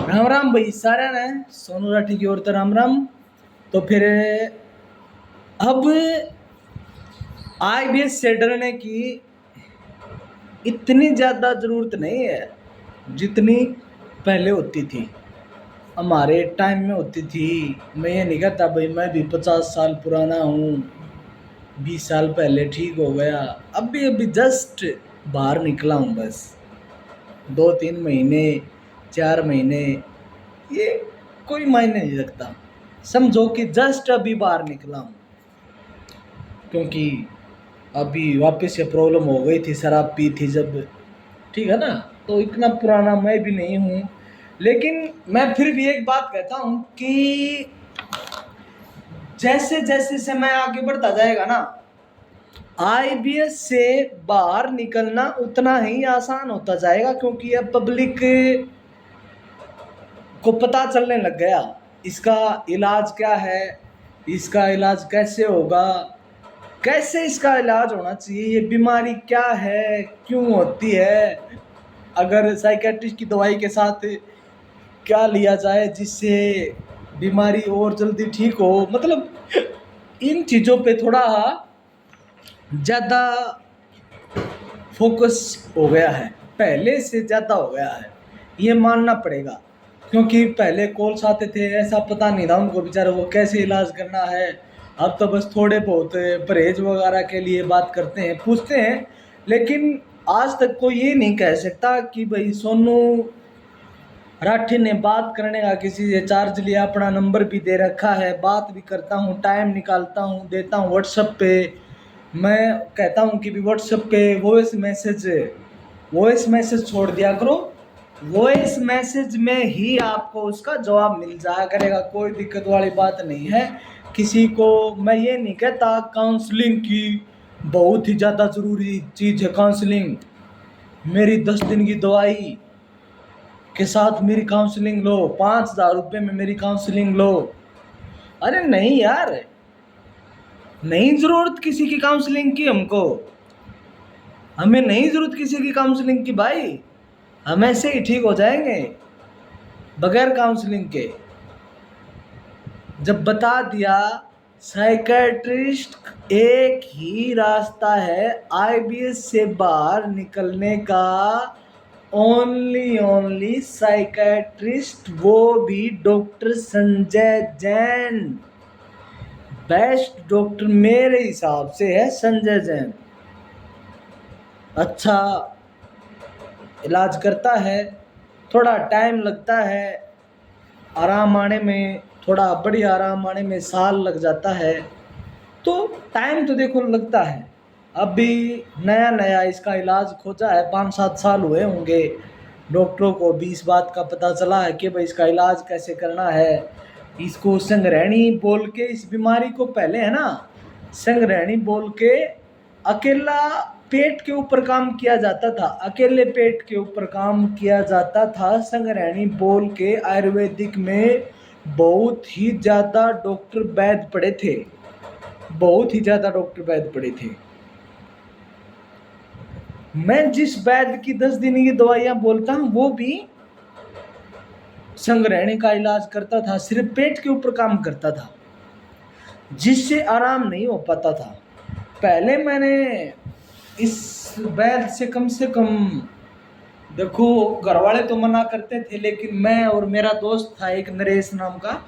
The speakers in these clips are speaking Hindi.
राम राम भाई सारे ने सोनू राठी की ओर तो राम राम। तो फिर अब आईबीएस से डरने की इतनी ज़्यादा ज़रूरत नहीं है जितनी पहले होती थी, हमारे टाइम में होती थी। मैं ये नहीं कहता भाई मैं भी 50 साल पुराना हूँ, 20 साल पहले ठीक हो गया। अभी अभी जस्ट बाहर निकला हूँ, बस 2-3 महीने 4 महीने, ये कोई मायने नहीं रखता। समझो कि जस्ट अभी बाहर निकला हूँ, क्योंकि अभी वापस से प्रॉब्लम हो गई थी, शराब पी थी जब, ठीक है ना। तो इतना पुराना मैं भी नहीं हूँ, लेकिन मैं फिर भी एक बात कहता हूँ कि जैसे जैसे समय आगे बढ़ता जाएगा ना, आईबीएस से बाहर निकलना उतना ही आसान होता जाएगा, क्योंकि अब पब्लिक को पता चलने लग गया इसका इलाज क्या है, इसका इलाज कैसे होगा, कैसे इसका इलाज होना चाहिए, ये बीमारी क्या है, क्यों होती है, अगर साइकेट्रिस्ट की दवाई के साथ क्या लिया जाए जिससे बीमारी और जल्दी ठीक हो। मतलब इन चीज़ों पे थोड़ा ज़्यादा फोकस हो गया है, पहले से ज़्यादा हो गया है, ये मानना पड़ेगा। क्योंकि पहले कॉल्स आते थे, ऐसा पता नहीं था उनको बेचारे को कैसे इलाज करना है। अब तो बस थोड़े बहुत परहेज वगैरह के लिए बात करते हैं, पूछते हैं, लेकिन आज तक कोई ये नहीं कह सकता कि भाई सोनू राठी ने बात करने का किसी से चार्ज लिया, अपना नंबर भी दे रखा है, बात भी करता हूँ, टाइम निकालता हूँ, देता हूँ व्हाट्सएप पे। मैं कहता हूँ कि भी व्हाट्सएप पे वॉइस मैसेज छोड़ दिया करो, वॉइस मैसेज में ही आपको उसका जवाब मिल जाया करेगा, कोई दिक्कत वाली बात नहीं है। किसी को मैं ये नहीं कहता, काउंसलिंग की बहुत ही ज़्यादा ज़रूरी चीज़ है काउंसलिंग, मेरी 10 दिन की दवाई के साथ मेरी काउंसलिंग लो, 5,000 रुपये में मेरी काउंसलिंग लो। अरे नहीं यार, नहीं ज़रूरत किसी की काउंसलिंग की, हमें नहीं ज़रूरत किसी की काउंसलिंग की भाई, हम ऐसे ही ठीक हो जाएंगे बगैर काउंसलिंग के। जब बता दिया साइकेट्रिस्ट एक ही रास्ता है आईबीएस से बाहर निकलने का, ओनली साइकेट्रिस्ट, वो भी doctor Sanjay Jain. Best doctor मेरे हिसाब से है संजय जैन, अच्छा इलाज करता है, थोड़ा टाइम लगता है आराम आने में, थोड़ा बढ़िया आराम आने में साल लग जाता है, तो टाइम तो देखो लगता है। अभी नया नया इसका इलाज खोजा है, 5-7 साल हुए होंगे डॉक्टरों को भी इस बात का पता चला है कि भाई इसका इलाज कैसे करना है। इसको संग्रहणी बोल के, इस बीमारी को पहले है ना संग्रहणी बोल के अकेला पेट के ऊपर काम किया जाता था, अकेले पेट के ऊपर काम किया जाता था संग्रहणी बोल के। आयुर्वेदिक में बहुत ही ज़्यादा डॉक्टर वैद्य पड़े थे, बहुत ही ज़्यादा डॉक्टर वैद्य पड़े थे। मैं जिस वैद्य की 10 दिन की दवाइयाँ बोलता हूँ वो भी संग्रहणी का इलाज करता था, सिर्फ पेट के ऊपर काम करता था, जिससे आराम नहीं हो पाता था। पहले मैंने इस वैद्य से कम देखो, घर वाले तो मना करते थे, लेकिन मैं और मेरा दोस्त था एक नरेश नाम का,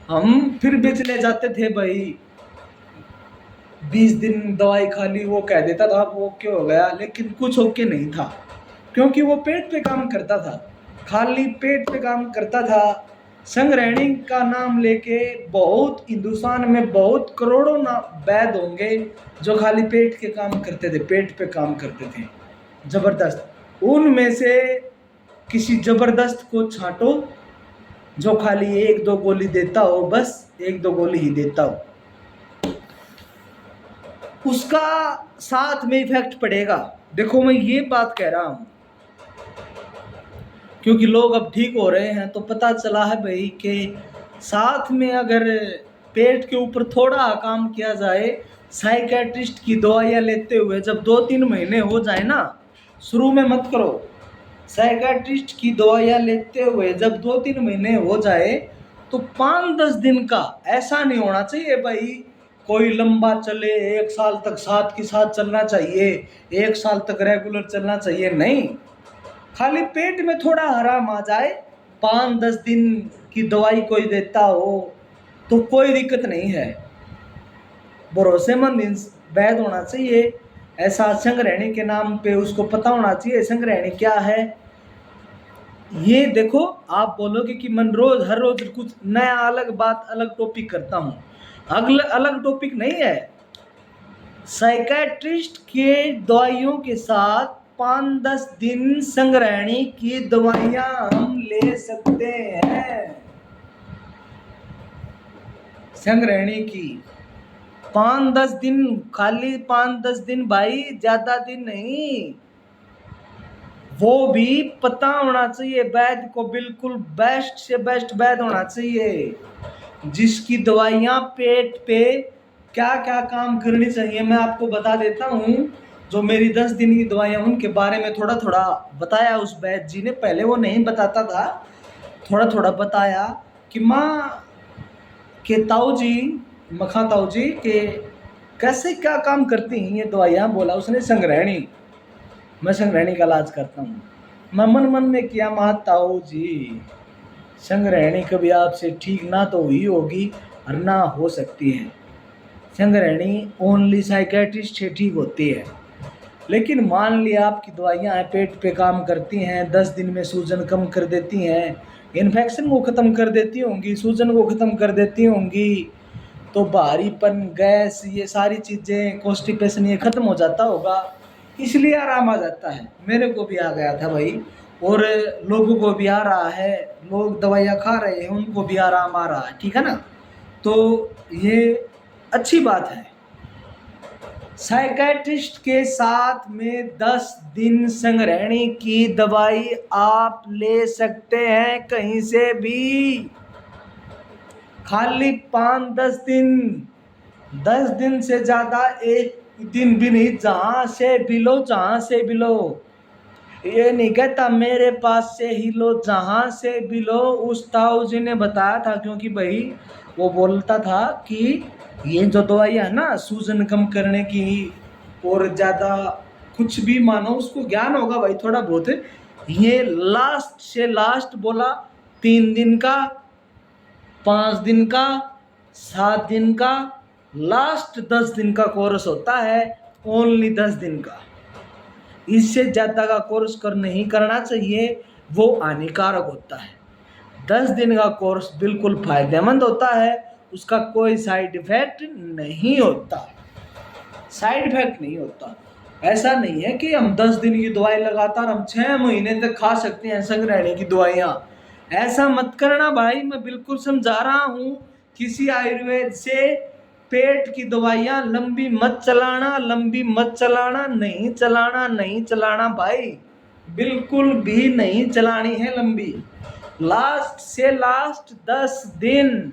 हम फिर भी चले जाते थे भाई। 20 दिन दवाई खा ली, वो कह देता था वो ओके हो गया, लेकिन कुछ ओके नहीं था, क्योंकि वो पेट पे काम करता था, खाली पेट पे काम करता था। संग्रहणी का नाम लेके बहुत हिंदुस्तान में बहुत करोड़ों ना वैद्य होंगे जो खाली पेट के काम करते थे, पेट पे काम करते थे जबरदस्त। उनमें से किसी जबरदस्त को छांटो जो खाली 1-2 गोली देता हो, बस 1-2 गोली ही देता हो, उसका साथ में इफेक्ट पड़ेगा। देखो मैं ये बात कह रहा हूं क्योंकि लोग अब ठीक हो रहे हैं, तो पता चला है भाई कि साथ में अगर पेट के ऊपर थोड़ा काम किया जाए, साइकेट्रिस्ट की दवाइयाँ लेते हुए जब 2-3 महीने हो जाए ना, शुरू में मत करो, साइकेट्रिस्ट की दवाइयाँ लेते हुए जब 2-3 महीने हो जाए तो 5-10 दिन का, ऐसा नहीं होना चाहिए भाई कोई लंबा चले, 1 साल तक साथ के साथ चलना चाहिए, 1 साल तक रेगुलर चलना चाहिए, नहीं। खाली पेट में थोड़ा आराम आ जाए, 5-10 दिन की दवाई कोई देता हो तो कोई दिक्कत नहीं है। भरोसेमंद वैद होना चाहिए, ऐसा संग्रहणी के नाम पे उसको पता होना चाहिए संग्रहणी क्या है। ये देखो, आप बोलोगे कि मैं रोज हर रोज कुछ नया अलग बात अलग टॉपिक करता हूँ, अलग टॉपिक नहीं है। साइकेट्रिस्ट के दवाइयों के साथ 5-10 दिन संग्रहणी की दवाइयां हम ले सकते हैं। संग्रहणी की 5-10 दिन, खाली 5-10 दिन भाई, ज्यादा दिन नहीं। वो भी पता होना चाहिए वैद्य को, बिल्कुल बेस्ट से बेस्ट वैद्य होना चाहिए जिसकी दवाइयाँ पेट पे क्या क्या काम करनी चाहिए। मैं आपको बता देता हूँ, जो मेरी 10 दिन की दवाइयाँ उनके बारे में थोड़ा थोड़ा बताया उस वैद्य जी ने। पहले वो नहीं बताता था, थोड़ा थोड़ा बताया कि माँ के ताऊ जी, मखा ताऊ जी के कैसे क्या काम करती हैं ये दवाइयाँ। बोला उसने संग्रहणी, मैं संग्रहणी का इलाज करता हूँ। मैं मन मन में किया, ताऊ जी संग्रहणी कभी आपसे ठीक ना तो हुई होगी और ना हो सकती है। संग्रहणी ओनली साइकेट्रिस्ट से ठीक होती है। लेकिन मान लिया आपकी दवाइयाँ हैं, पेट पे काम करती हैं, 10 दिन में सूजन कम कर देती हैं, इन्फेक्शन को ख़त्म कर देती होंगी, सूजन को ख़त्म कर देती होंगी, तो भारीपन, गैस, ये सारी चीज़ें, कॉन्स्टिपेशन, ये ख़त्म हो जाता होगा, इसलिए आराम आ जाता है। मेरे को भी आ गया था भाई, और लोगों को भी आ रहा है, लोग दवाइयाँ खा रहे हैं उनको भी आराम आ रहा है, ठीक है ना। तो ये अच्छी बात है। साइकेट्रिस्ट के साथ में 10 दिन संग्रहणी की दवाई आप ले सकते हैं कहीं से भी, खाली 5-10 दिन, 10 दिन से ज़्यादा एक दिन भी नहीं, जहाँ से भी लो, जहाँ से भी लो। ये नहीं कहता मेरे पास से ही लो, जहाँ से भी लो। उस ताऊ जी ने बताया था, क्योंकि भाई वो बोलता था कि ये जो दवाइयाँ है ना सूजन कम करने की, और ज़्यादा कुछ भी मानो उसको ज्ञान होगा भाई थोड़ा बहुत, ये लास्ट से लास्ट बोला 3 दिन का, 5 दिन का, 7 दिन का, लास्ट 10 दिन का कोर्स होता है, ओनली 10 दिन का। इससे ज़्यादा का कोर्स नहीं करना चाहिए, वो हानिकारक होता है। 10 दिन का कोर्स बिल्कुल फायदेमंद होता है, उसका कोई साइड इफेक्ट नहीं होता, साइड इफेक्ट नहीं होता। ऐसा नहीं है कि हम 10 दिन की दवाई लगातार हम 6 महीने तक खा सकते हैं संग्रहणी की दवाइयाँ, ऐसा मत करना भाई। मैं बिल्कुल समझा रहा हूँ, किसी आयुर्वेद से पेट की दवाइयाँ लंबी मत चलाना, लंबी मत चलाना, नहीं चलाना, नहीं चलाना भाई, बिल्कुल भी नहीं चलानी है लंबी, लास्ट से लास्ट 10 दिन।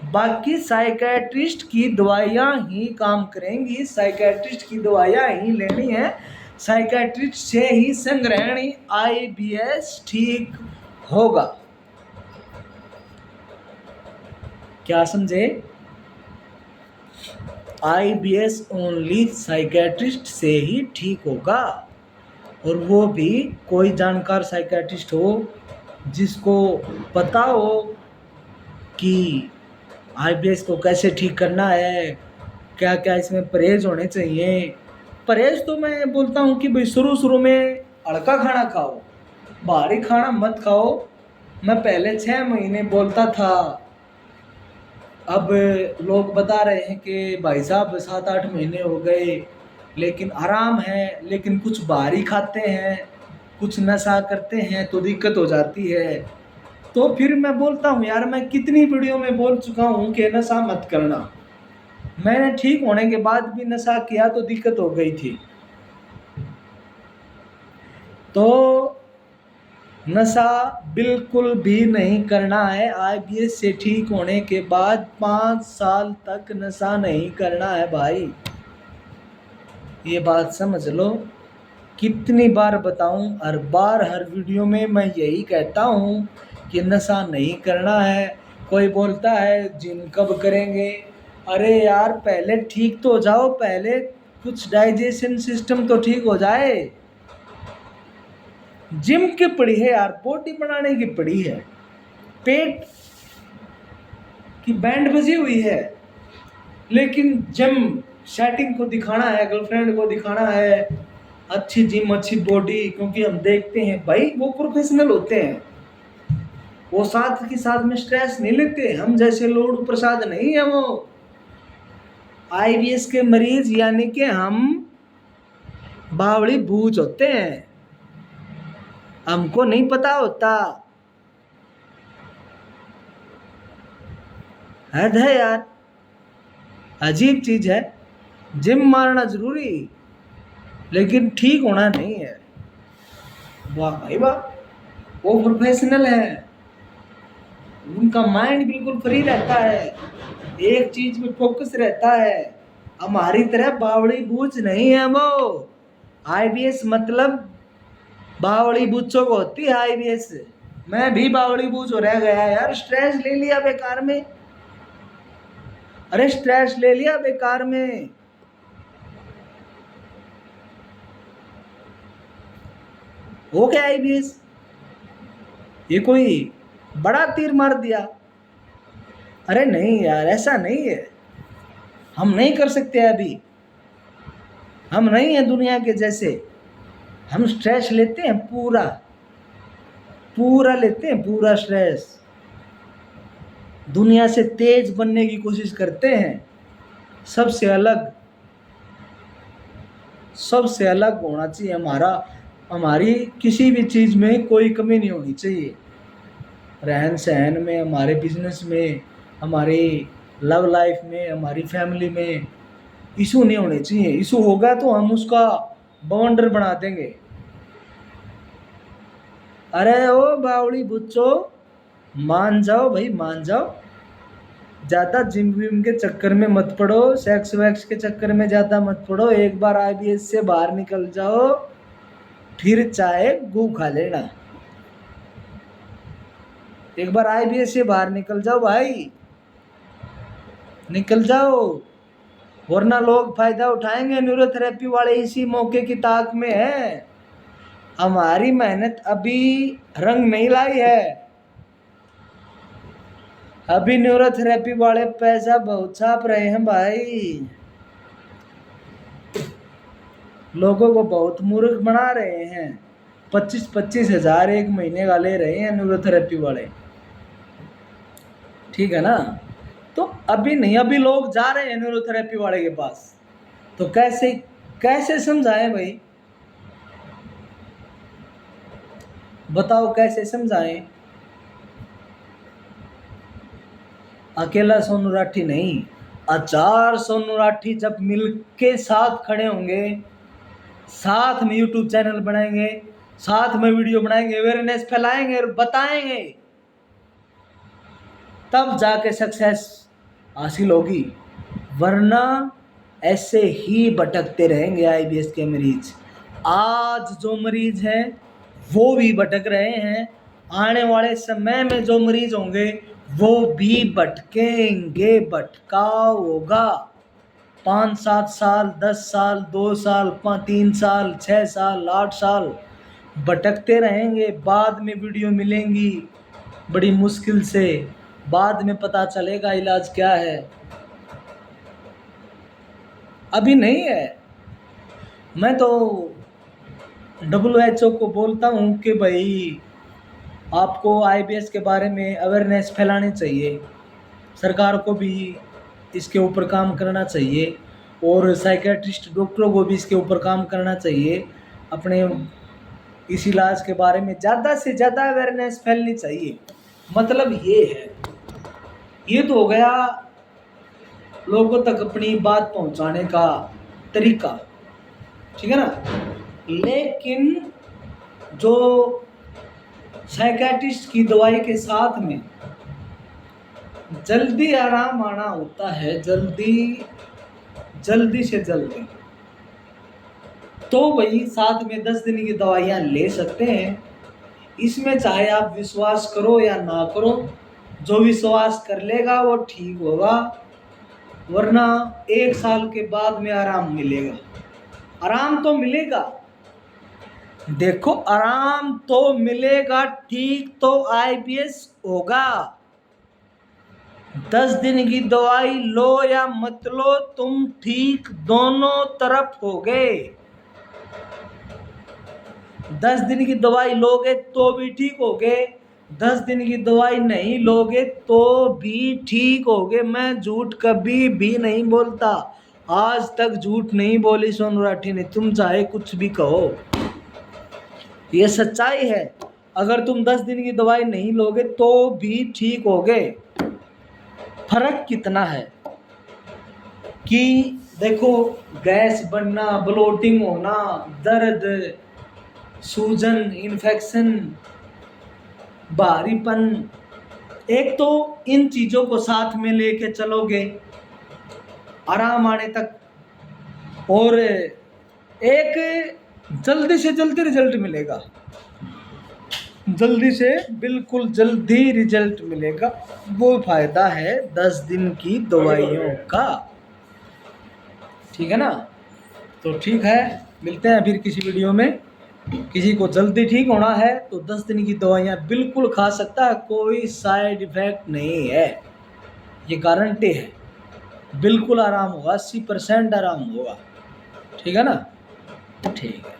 बाकी साइकेट्रिस्ट की दवाइयाँ ही काम करेंगी, साइकेट्रिस्ट की दवाइयाँ ही लेनी है, साइकेट्रिस्ट से ही संग्रहणी IBS ठीक होगा। क्या समझे? IBS ओनली साइकेट्रिस्ट से ही ठीक होगा, और वो भी कोई जानकार साइकेट्रिस्ट हो जिसको पता हो कि IBS को कैसे ठीक करना है, क्या क्या इसमें परहेज होने चाहिए। परहेज तो मैं बोलता हूँ कि भाई शुरू में हल्का खाना खाओ, भारी खाना मत खाओ। मैं पहले 6 महीने बोलता था, अब लोग बता रहे हैं कि भाई साहब 7-8 महीने हो गए, लेकिन आराम है। लेकिन कुछ भारी खाते हैं, कुछ नशा करते हैं तो दिक्कत हो जाती है। तो फिर मैं बोलता हूँ यार, मैं कितनी वीडियो में बोल चुका हूँ कि नशा मत करना। मैंने ठीक होने के बाद भी नशा किया तो दिक्कत हो गई थी। तो नशा बिल्कुल भी नहीं करना है। IBS से ठीक होने के बाद 5 साल तक नशा नहीं करना है भाई, ये बात समझ लो। कितनी बार बताऊं, हर बार हर वीडियो में मैं यही कहता हूं कि नशा नहीं करना है। कोई बोलता है जिम कब करेंगे। अरे यार पहले ठीक तो हो जाओ, पहले कुछ डाइजेशन सिस्टम तो ठीक हो जाए। जिम की पड़ी है यार, बॉडी बनाने की पड़ी है, पेट की बैंड बजी हुई है, लेकिन जिम सेटिंग को दिखाना है, गर्लफ्रेंड को दिखाना है, अच्छी जिम अच्छी बॉडी। क्योंकि हम देखते हैं भाई वो प्रोफेशनल होते हैं, वो साथ के साथ में स्ट्रेस नहीं लेते, हम जैसे लोड प्रसाद नहीं है वो। आईवीएस के मरीज यानी कि हम बावड़ी बूझ होते हैं, हमको नहीं पता होता। हद है यार, अजीब चीज है। जिम मारना जरूरी, लेकिन ठीक होना नहीं है। वाह भाई वाह, वो प्रोफेशनल है, उनका माइंड बिल्कुल फ्री रहता है, एक चीज में फोकस रहता है। हमारी तरह बावड़ी बूझ नहीं है वो। आईबीएस मतलब बावड़ी बूझों को होती है आईबीएस। मैं भी बावड़ी बूझ हो रह गया यार, स्ट्रेस ले लिया बेकार में। अरे स्ट्रेस ले लिया बेकार में। हो गया आईबीएस, ये कोई बड़ा तीर मार दिया। अरे नहीं यार, ऐसा नहीं है, हम नहीं कर सकते अभी, हम नहीं है दुनिया के जैसे। हम स्ट्रेस लेते हैं पूरा पूरा लेते हैं, पूरा स्ट्रेस। दुनिया से तेज बनने की कोशिश करते हैं, सबसे अलग, सबसे अलग होना चाहिए हमारा। हमारी किसी भी चीज़ में कोई कमी नहीं होनी चाहिए, रहन सहन में, हमारे बिजनेस में, हमारी लव लाइफ में, हमारी फैमिली में इशू नहीं होने चाहिए। इशू होगा तो हम उसका बाउंडर बना देंगे। अरे ओ बावड़ी बुच्चो, मान जाओ भाई, मान जाओ। ज़्यादा जिम विम के चक्कर में मत पड़ो, सेक्स वैक्स के चक्कर में ज़्यादा मत पड़ो। एक बार आईबीएस से बाहर निकल जाओ, फिर चाहे गू खा लेना। एक बार आईबीएस से बाहर निकल जाओ भाई, निकल जाओ, वरना लोग फायदा उठाएंगे। न्यूरोथेरेपी वाले इसी मौके की ताक में है। हमारी मेहनत अभी रंग नहीं लाई है, अभी न्यूरोथेरेपी वाले पैसा बहुत छाप रहे हैं भाई, लोगों को बहुत मूर्ख बना रहे हैं। 25-25 हजार एक महीने का ले रहे हैं न्यूरोथेरेपी वाले, ठीक है ना। तो अभी नहीं, अभी लोग जा रहे हैं न्यूरोथेरेपी वाले के पास, तो कैसे कैसे समझाएं भाई, बताओ कैसे समझाएं। अकेला सोनू राठी नहीं, 1000 सोनू राठी जब मिलके साथ खड़े होंगे, साथ में यूट्यूब चैनल बनाएंगे, साथ में वीडियो बनाएंगे, अवेयरनेस फैलाएंगे और बताएंगे, तब जाके सक्सेस हासिल होगी। वरना ऐसे ही भटकते रहेंगे आईबीएस के मरीज। आज जो मरीज हैं वो भी भटक रहे हैं, आने वाले समय में जो मरीज होंगे वो भी भटकेंगे, भटकाव होगा। 5-7 साल, 10 साल, 2 साल, 3 साल, 6 साल, 8 साल भटकते रहेंगे। बाद में वीडियो मिलेंगी बड़ी मुश्किल से, बाद में पता चलेगा इलाज क्या है, अभी नहीं है। मैं तो WHO को बोलता हूँ कि भाई आपको आईबीएस के बारे में अवेयरनेस फैलानी चाहिए, सरकार को भी इसके ऊपर काम करना चाहिए, और साइकेट्रिस्ट डॉक्टरों को भी इसके ऊपर काम करना चाहिए। अपने इस इलाज के बारे में ज़्यादा से ज़्यादा अवेयरनेस फैलनी चाहिए। मतलब ये है, ये तो हो गया लोगों तक अपनी बात पहुंचाने का तरीका, ठीक है ना। लेकिन जो साइकेट्रिस्ट की दवाई के साथ में जल्दी आराम आना होता है, जल्दी से जल्दी, तो वही साथ में 10 दिन की दवाइयाँ ले सकते हैं। इसमें चाहे आप विश्वास करो या ना करो, जो विश्वास कर लेगा वो ठीक होगा, वरना 1 साल के बाद में आराम मिलेगा। आराम तो मिलेगा, देखो आराम तो मिलेगा, ठीक तो IBS होगा। 10 दिन की दवाई लो या मत लो, तुम ठीक दोनों तरफ होगे। 10 दिन की दवाई लोगे तो भी ठीक होगे, 10 दिन की दवाई नहीं लोगे तो भी ठीक होगे। मैं झूठ कभी भी नहीं बोलता, आज तक झूठ नहीं बोली सोनू राठी ने, तुम चाहे कुछ भी कहो, ये सच्चाई है। अगर तुम 10 दिन की दवाई नहीं लोगे तो भी ठीक होगे। फर्क कितना है कि देखो, गैस बनना, ब्लोटिंग होना, दर्द, सूजन, इन्फेक्शन, भारीपन, एक तो इन चीज़ों को साथ में लेके चलोगे आराम आने तक, और एक जल्दी से जल्दी रिजल्ट मिलेगा, जल्दी से बिल्कुल जल्दी रिजल्ट मिलेगा। वो फायदा है 10 दिन की दवाइयों का, ठीक है ना। तो ठीक है, मिलते हैं फिर किसी वीडियो में। किसी को जल्दी ठीक होना है तो 10 दिन की दवाइयाँ बिल्कुल खा सकता है, कोई साइड इफेक्ट नहीं है, ये गारंटी है। बिल्कुल आराम होगा, 80% आराम होगा, ठीक है ना। ठीक है।